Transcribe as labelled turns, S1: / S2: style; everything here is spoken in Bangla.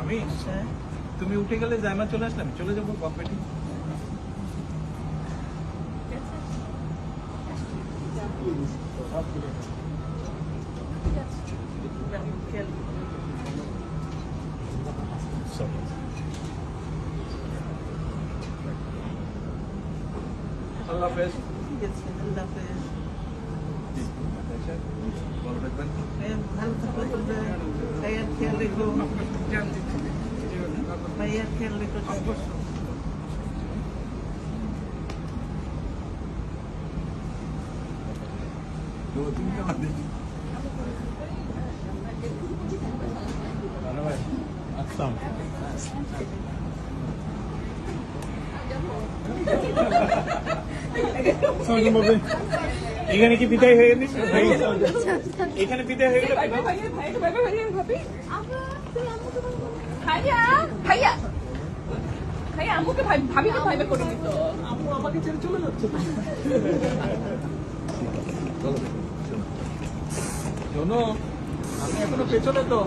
S1: আমি তুমি উঠে গেলে জায়মা চলে আসলাম, চলে যাবো কম্পিটি। আল্লাহ হাফেজ। ঠিক আছে, আল্লাহ হাফেজ। ভালো থাকবেন। ভালো থাকবেন। ভাইয়ার খেয়াল রেখো। ভাইয়ার খেয়াল রেখো। এখানে কি বিদায় হয়ে গেল? এখানে বিদায় হয়ে গেল। আম্মু আমাকে ছেড়ে চলে যাচ্ছে। শোনো, আমি এখনো পেছনে তো।